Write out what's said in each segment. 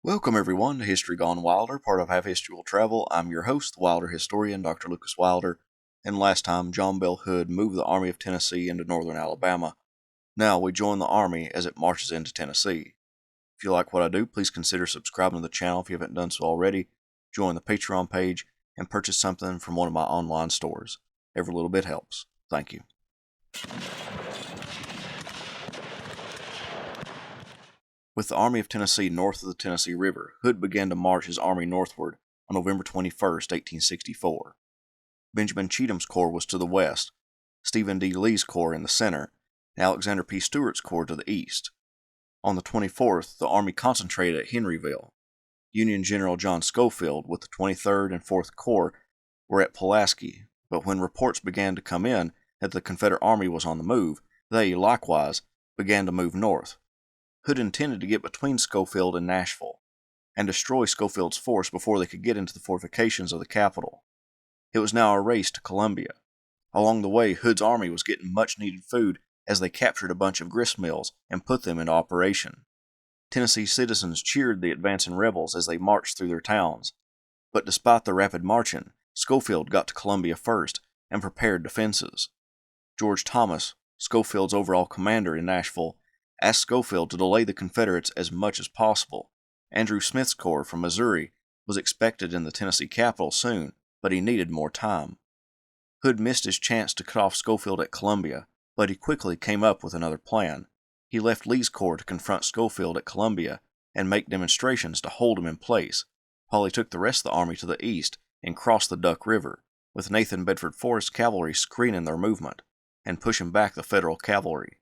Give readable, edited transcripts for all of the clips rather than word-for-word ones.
Welcome everyone to History Gone Wilder, part of Have History Will Travel. I'm your host, the Wilder historian, Dr. Lucas Wilder, and last time John Bell Hood moved the Army of Tennessee into northern Alabama. Now we join the Army as it marches into Tennessee. If you like what I do, please consider subscribing to the channel if you haven't done so already, join the Patreon page, and purchase something from one of my online stores. Every little bit helps. Thank you. With the Army of Tennessee north of the Tennessee River, Hood began to march his army northward on November 21, 1864. Benjamin Cheatham's corps was to the west, Stephen D. Lee's corps in the center, and Alexander P. Stewart's corps to the east. On the 24th, the Army concentrated at Henryville. Union General John Schofield with the 23rd and 4th Corps were at Pulaski, but when reports began to come in that the Confederate Army was on the move, they, likewise, began to move north. Hood intended to get between Schofield and Nashville, and destroy Schofield's force before they could get into the fortifications of the capital. It was now a race to Columbia. Along the way, Hood's army was getting much-needed food as they captured a bunch of grist mills and put them into operation. Tennessee citizens cheered the advancing rebels as they marched through their towns, but despite the rapid marching, Schofield got to Columbia first and prepared defenses. George Thomas, Schofield's overall commander in Nashville, asked Schofield to delay the Confederates as much as possible. Andrew Smith's corps from Missouri was expected in the Tennessee capital soon, but he needed more time. Hood missed his chance to cut off Schofield at Columbia, but he quickly came up with another plan. He left Lee's corps to confront Schofield at Columbia and make demonstrations to hold him in place, while he took the rest of the army to the east and crossed the Duck River, with Nathan Bedford Forrest's cavalry screening their movement and pushing back the Federal cavalry.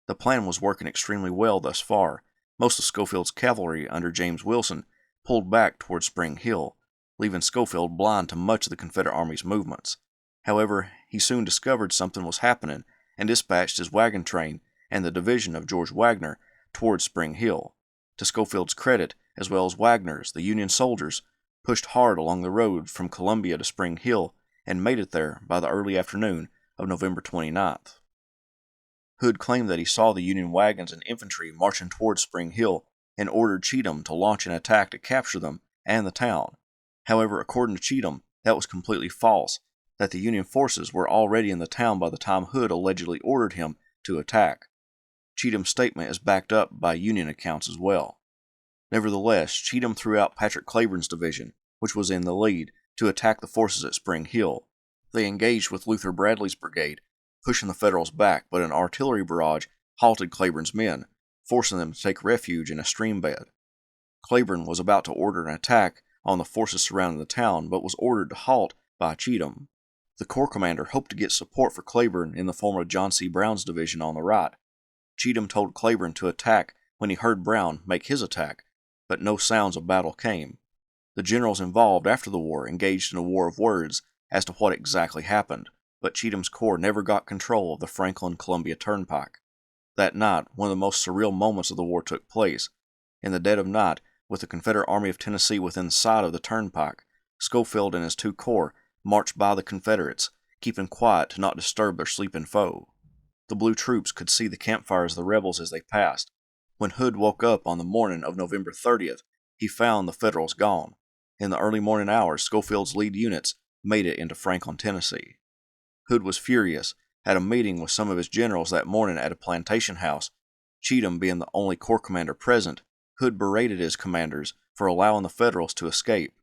The plan was working extremely well thus far. Most of Schofield's cavalry under James Wilson pulled back toward Spring Hill, leaving Schofield blind to much of the Confederate Army's movements. However, he soon discovered something was happening and dispatched his wagon train and the division of George Wagner toward Spring Hill. To Schofield's credit, as well as Wagner's, the Union soldiers pushed hard along the road from Columbia to Spring Hill and made it there by the early afternoon of November 29th. Hood claimed that he saw the Union wagons and infantry marching toward Spring Hill and ordered Cheatham to launch an attack to capture them and the town. However, according to Cheatham, that was completely false, that the Union forces were already in the town by the time Hood allegedly ordered him to attack. Cheatham's statement is backed up by Union accounts as well. Nevertheless, Cheatham threw out Patrick Cleburne's division, which was in the lead, to attack the forces at Spring Hill. They engaged with Luther Bradley's brigade, pushing the Federals back, but an artillery barrage halted Cleburne's men, forcing them to take refuge in a stream bed. Cleburne was about to order an attack on the forces surrounding the town, but was ordered to halt by Cheatham. The Corps commander hoped to get support for Cleburne in the form of John C. Brown's division on the right. Cheatham told Cleburne to attack when he heard Brown make his attack, but no sounds of battle came. The generals involved after the war engaged in a war of words as to what exactly happened, but Cheatham's corps never got control of the Franklin-Columbia Turnpike. That night, one of the most surreal moments of the war took place. In the dead of night, with the Confederate Army of Tennessee within sight of the turnpike, Schofield and his two corps marched by the Confederates, keeping quiet to not disturb their sleeping foe. The blue troops could see the campfires of the rebels as they passed. When Hood woke up on the morning of November 30th, he found the Federals gone. In the early morning hours, Schofield's lead units made it into Franklin, Tennessee. Hood was furious, had a meeting with some of his generals that morning at a plantation house. Cheatham being the only corps commander present, Hood berated his commanders for allowing the Federals to escape.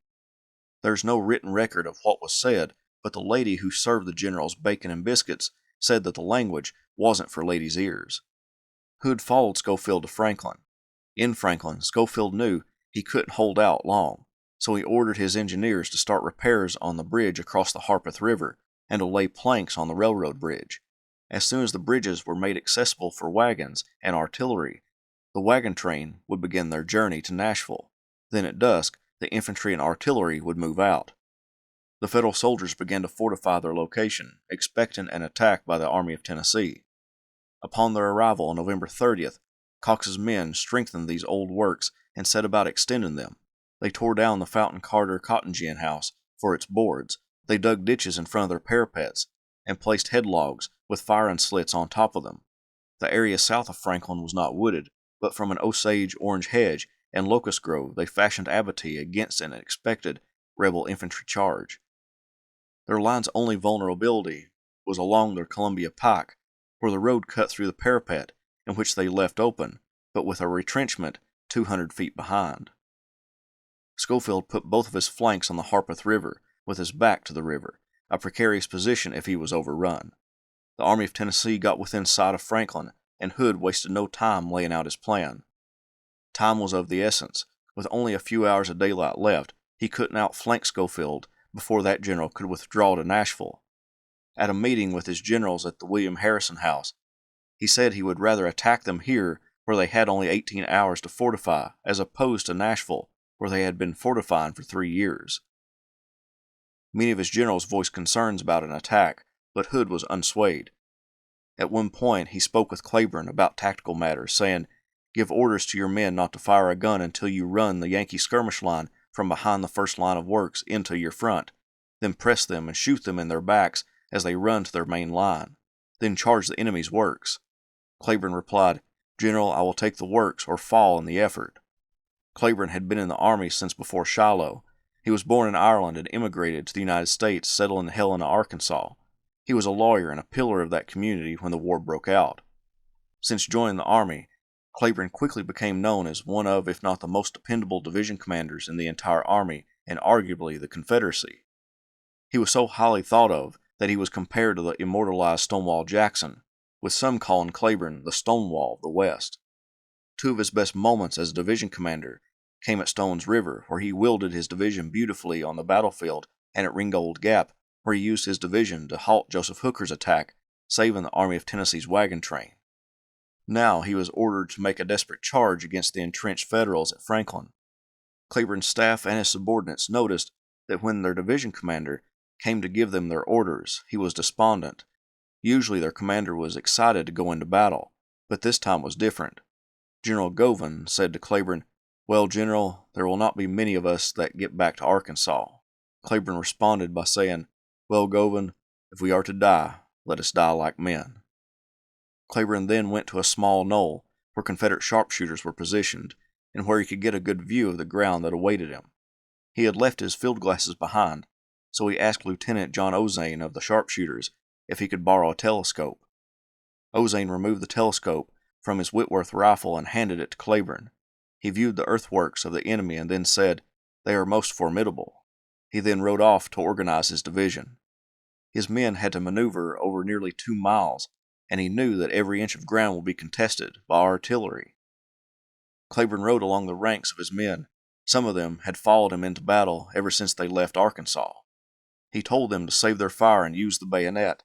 There's no written record of what was said, but the lady who served the generals bacon and biscuits said that the language wasn't for ladies' ears. Hood followed Schofield to Franklin. In Franklin, Schofield knew he couldn't hold out long, so he ordered his engineers to start repairs on the bridge across the Harpeth River and to lay planks on the railroad bridge. As soon as the bridges were made accessible for wagons and artillery, the wagon train would begin their journey to Nashville. Then at dusk, the infantry and artillery would move out. The Federal soldiers began to fortify their location, expecting an attack by the Army of Tennessee. Upon their arrival on November 30th, Cox's men strengthened these old works and set about extending them. They tore down the Fountain Carter cotton gin house for its boards. They dug ditches in front of their parapets and placed headlogs with firing slits on top of them. The area south of Franklin was not wooded, but from an Osage orange hedge and Locust Grove they fashioned abattis against an expected rebel infantry charge. Their line's only vulnerability was along their Columbia Pike, where the road cut through the parapet, in which they left open, but with a retrenchment 200 feet behind. Schofield put both of his flanks on the Harpeth River, with his back to the river, a precarious position if he was overrun. The Army of Tennessee got within sight of Franklin, and Hood wasted no time laying out his plan. Time was of the essence. With only a few hours of daylight left, he couldn't outflank Schofield before that general could withdraw to Nashville. At a meeting with his generals at the William Harrison House, he said he would rather attack them here, where they had only 18 hours to fortify, as opposed to Nashville, where they had been fortifying for 3 years. Many of his generals voiced concerns about an attack, but Hood was unswayed. At one point, he spoke with Claiborne about tactical matters, saying, "Give orders to your men not to fire a gun until you run the Yankee skirmish line from behind the first line of works into your front. Then press them and shoot them in their backs as they run to their main line. Then charge the enemy's works." Claiborne replied, "General, I will take the works or fall in the effort." Claiborne had been in the Army since before Shiloh. He was born in Ireland and immigrated to the United States, settled in Helena, Arkansas. He was a lawyer and a pillar of that community when the war broke out. Since joining the Army, Claiborne quickly became known as one of, if not the most dependable division commanders in the entire Army and arguably the Confederacy. He was so highly thought of that he was compared to the immortalized Stonewall Jackson, with some calling Claiborne the Stonewall of the West. Two of his best moments as a division commander came at Stone's River, where he wielded his division beautifully on the battlefield, and at Ringgold Gap, where he used his division to halt Joseph Hooker's attack, saving the Army of Tennessee's wagon train. Now he was ordered to make a desperate charge against the entrenched Federals at Franklin. Claiborne's staff and his subordinates noticed that when their division commander came to give them their orders, he was despondent. Usually their commander was excited to go into battle, but this time was different. General Govan said to Claiborne, "Well, General, there will not be many of us that get back to Arkansas." Claiborne responded by saying, "Well, Govan, if we are to die, let us die like men." Claiborne then went to a small knoll where Confederate sharpshooters were positioned, and where he could get a good view of the ground that awaited him. He had left his field glasses behind, so he asked Lieutenant John Ozane of the sharpshooters if he could borrow a telescope. Ozane removed the telescope from his Whitworth rifle and handed it to Claiborne. He viewed the earthworks of the enemy and then said, "They are most formidable." He then rode off to organize his division. His men had to maneuver over nearly 2 miles, and he knew that every inch of ground would be contested by artillery. Claiborne rode along the ranks of his men. Some of them had followed him into battle ever since they left Arkansas. He told them to save their fire and use the bayonet.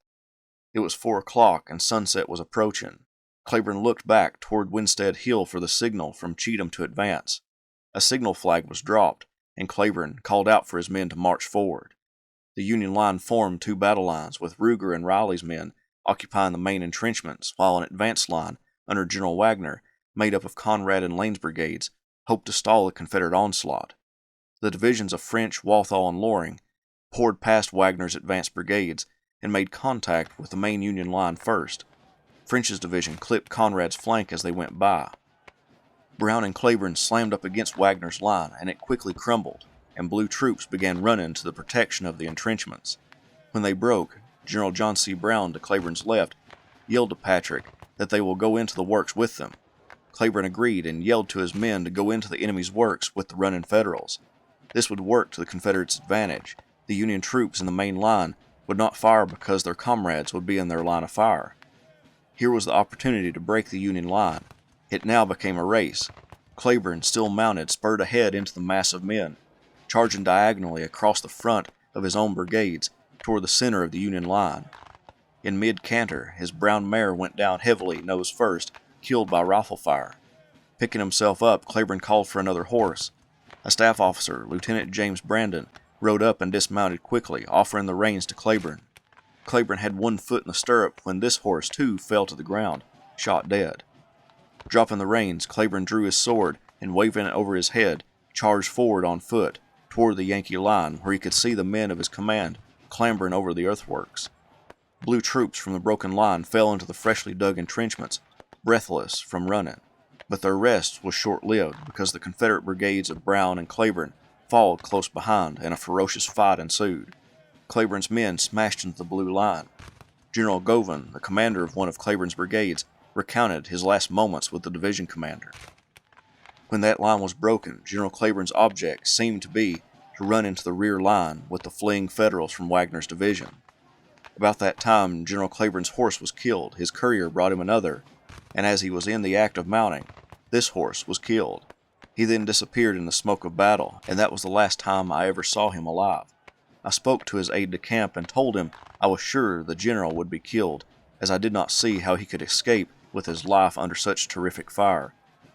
It was 4 o'clock and sunset was approaching. Claiborne looked back toward Winstead Hill for the signal from Cheatham to advance. A signal flag was dropped, and Claiborne called out for his men to march forward. The Union line formed 2 battle lines, with Ruger and Riley's men occupying the main entrenchments, while an advance line under General Wagner, made up of Conrad and Lane's brigades, hoped to stall the Confederate onslaught. The divisions of French, Walthall, and Loring poured past Wagner's advanced brigades and made contact with the main Union line first. French's division clipped Conrad's flank as they went by. Brown and Claiborne slammed up against Wagner's line, and it quickly crumbled, and blue troops began running to the protection of the entrenchments. When they broke, General John C. Brown, to Claiborne's left, yelled to Patrick that they will go into the works with them. Claiborne agreed and yelled to his men to go into the enemy's works with the running Federals. This would work to the Confederates' advantage. The Union troops in the main line would not fire because their comrades would be in their line of fire. Here was the opportunity to break the Union line. It now became a race. Claiborne, still mounted, spurred ahead into the mass of men, charging diagonally across the front of his own brigades toward the center of the Union line. In mid-canter, his brown mare went down heavily, nose first, killed by rifle fire. Picking himself up, Claiborne called for another horse. A staff officer, Lieutenant James Brandon, rode up and dismounted quickly, offering the reins to Claiborne. Claiborne had one foot in the stirrup when this horse, too, fell to the ground, shot dead. Dropping the reins, Claiborne drew his sword and, waving it over his head, charged forward on foot toward the Yankee line, where he could see the men of his command clambering over the earthworks. Blue troops from the broken line fell into the freshly dug entrenchments, breathless from running. But their rest was short-lived because the Confederate brigades of Brown and Claiborne followed close behind, and a ferocious fight ensued. Claiborne's men smashed into the blue line. General Govan, the commander of one of Claiborne's brigades, recounted his last moments with the division commander. When that line was broken, General Claiborne's object seemed to be to run into the rear line with the fleeing Federals from Wagner's division. About that time, General Claiborne's horse was killed. His courier brought him another, and as he was in the act of mounting, this horse was killed. He then disappeared in the smoke of battle, and that was the last time I ever saw him alive. I spoke to his aide-de-camp and told him I was sure the general would be killed, as I did not see how he could escape with his life under such terrific fire,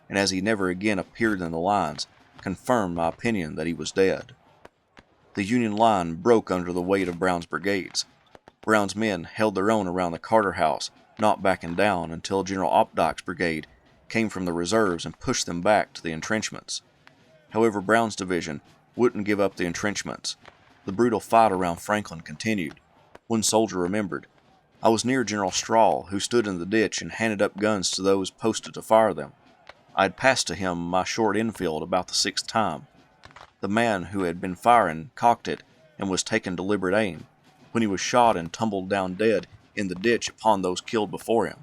and as he never again appeared in the lines, confirmed my opinion that he was dead. The Union line broke under the weight of Brown's brigades. Brown's men held their own around the Carter House, not backing down until General Opdyke's brigade came from the reserves and pushed them back to the entrenchments. However, Brown's division wouldn't give up the entrenchments. The brutal fight around Franklin continued. One soldier remembered, "I was near General Strahl, who stood in the ditch and handed up guns to those posted to fire them. I had passed to him my short Enfield about the 6th time. The man who had been firing cocked it and was taking deliberate aim, when he was shot and tumbled down dead in the ditch upon those killed before him.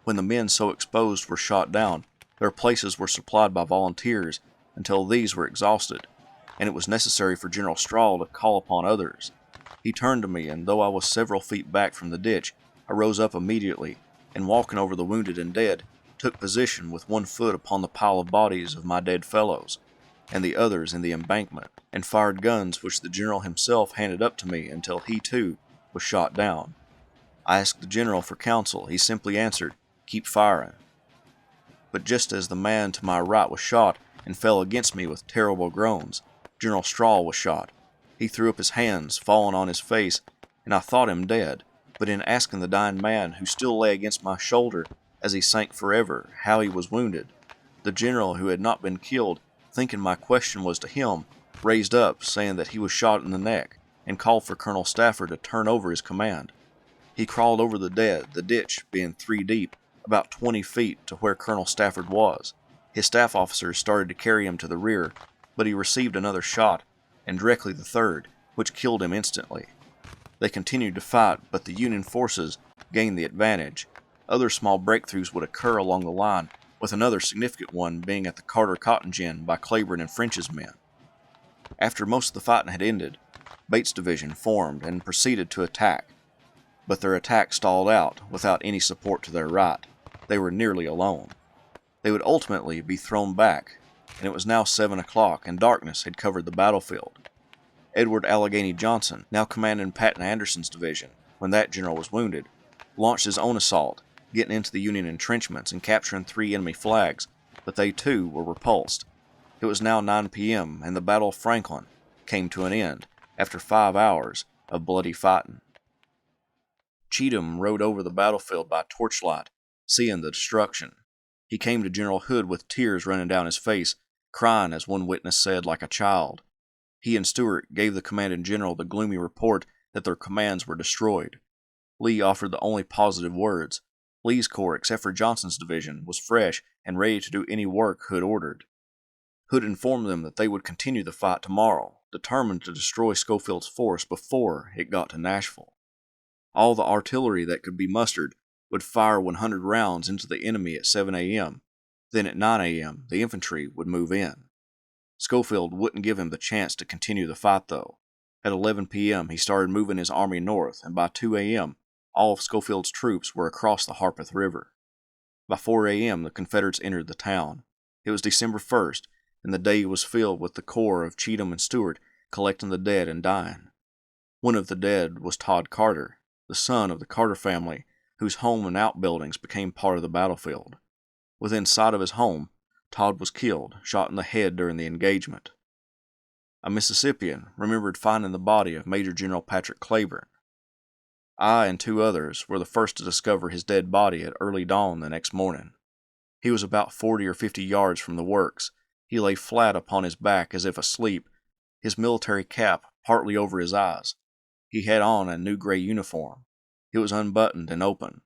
When the men so exposed were shot down, their places were supplied by volunteers until these were exhausted, and it was necessary for General Strahl to call upon others. He turned to me, and though I was several feet back from the ditch, I rose up immediately, and walking over the wounded and dead, took position with one foot upon the pile of bodies of my dead fellows, and the others in the embankment, and fired guns which the general himself handed up to me until he, too, was shot down. I asked the general for counsel. He simply answered, 'Keep firing.' But just as the man to my right was shot and fell against me with terrible groans, General Strahl was shot. He threw up his hands, falling on his face, and I thought him dead. But in asking the dying man, who still lay against my shoulder as he sank forever, how he was wounded, the general, who had not been killed, thinking my question was to him, raised up, saying that he was shot in the neck, and called for Colonel Stafford to turn over his command. He crawled over the dead, the ditch being 3 deep, about 20 feet to where Colonel Stafford was. His staff officers started to carry him to the rear, but he received another shot, and directly the third, which killed him instantly. They continued to fight, but the Union forces gained the advantage. Other small breakthroughs would occur along the line, with another significant one being at the Carter Cotton Gin by Claiborne and French's men. After most of the fighting had ended, Bates' division formed and proceeded to attack, but their attack stalled out without any support to their right. They were nearly alone. They would ultimately be thrown back, and it was now 7 o'clock, and darkness had covered the battlefield. Edward Allegheny Johnson, now commanding Patton Anderson's division, when that general was wounded, launched his own assault, getting into the Union entrenchments and capturing 3 enemy flags, but they too were repulsed. It was now 9 p.m., and the Battle of Franklin came to an end after 5 hours of bloody fighting. Cheatham rode over the battlefield by torchlight, seeing the destruction. He came to General Hood with tears running down his face, crying, as one witness said, like a child. He and Stuart gave the commanding general the gloomy report that their commands were destroyed. Lee offered the only positive words. Lee's corps, except for Johnson's division, was fresh and ready to do any work Hood ordered. Hood informed them that they would continue the fight tomorrow, determined to destroy Schofield's force before it got to Nashville. All the artillery that could be mustered would fire 100 rounds into the enemy at 7 a.m. Then at 9 a.m., the infantry would move in. Schofield wouldn't give him the chance to continue the fight, though. At 11 p.m., he started moving his army north, and by 2 a.m., all of Schofield's troops were across the Harpeth River. By 4 a.m., the Confederates entered the town. It was December 1st, and the day was filled with the corps of Cheatham and Stuart collecting the dead and dying. One of the dead was Todd Carter, the son of the Carter family, whose home and outbuildings became part of the battlefield. Within sight of his home, Todd was killed, shot in the head during the engagement. A Mississippian remembered finding the body of Major General Patrick Claiborne. I and 2 others were the first to discover his dead body at early dawn the next morning. He was about 40 or 50 yards from the works. He lay flat upon his back as if asleep, his military cap partly over his eyes. He had on a new gray uniform. It was unbuttoned and open.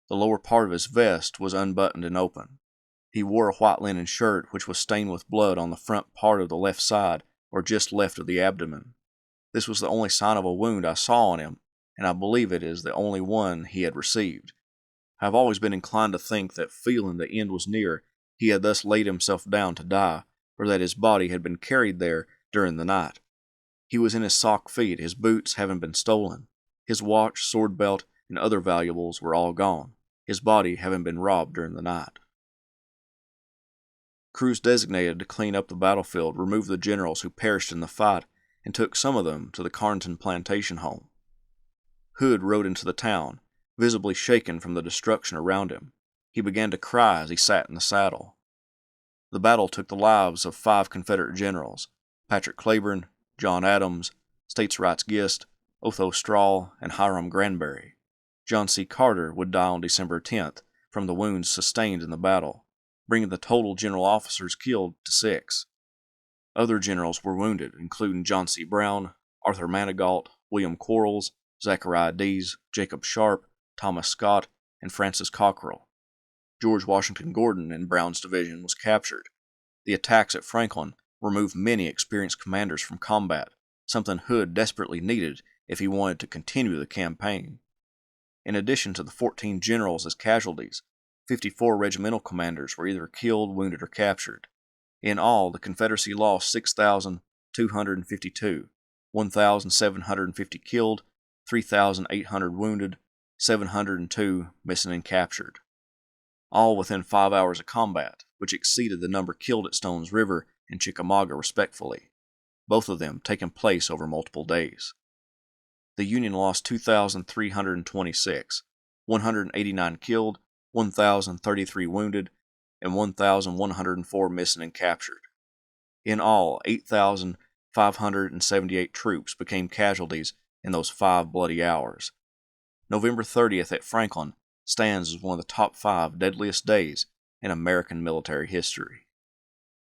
The lower part of his vest was unbuttoned and open. He wore a white linen shirt which was stained with blood on the front part of the left side or just left of the abdomen. This was the only sign of a wound I saw on him, and I believe it is the only one he had received. I have always been inclined to think that, feeling the end was near, he had thus laid himself down to die, or that his body had been carried there during the night. He was in his sock feet, his boots having been stolen. His watch, sword belt, and other valuables were all gone, his body having been robbed during the night. Crews designated to clean up the battlefield removed the generals who perished in the fight and took some of them to the Carnton plantation home. Hood rode into the town, visibly shaken from the destruction around him. He began to cry as he sat in the saddle. The battle took the lives of 5 Confederate generals: Patrick Cleburne, John Adams, States Rights Gist, Otho Strahl, and Hiram Granberry. John C. Carter would die on December 10th from the wounds sustained in the battle, bringing the total general officers killed to 6. Other generals were wounded, including John C. Brown, Arthur Manigault, William Quarles, Zachariah Dees, Jacob Sharp, Thomas Scott, and Francis Cockrell. George Washington Gordon in Brown's division was captured. The attacks at Franklin removed many experienced commanders from combat, something Hood desperately needed if he wanted to continue the campaign. In addition to the 14 generals as casualties, 54 regimental commanders were either killed, wounded, or captured. In all, the Confederacy lost 6,252, 1,750 killed, 3,800 wounded, 702 missing and captured. All within 5 hours of combat, which exceeded the number killed at Stones River and Chickamauga respectively, both of them taking place over multiple days. The Union lost 2,326, 189 killed, 1,033 wounded, and 1,104 missing and captured. In all, 8,578 troops became casualties in those 5 bloody hours. November 30th at Franklin stands as one of the top 5 deadliest days in American military history.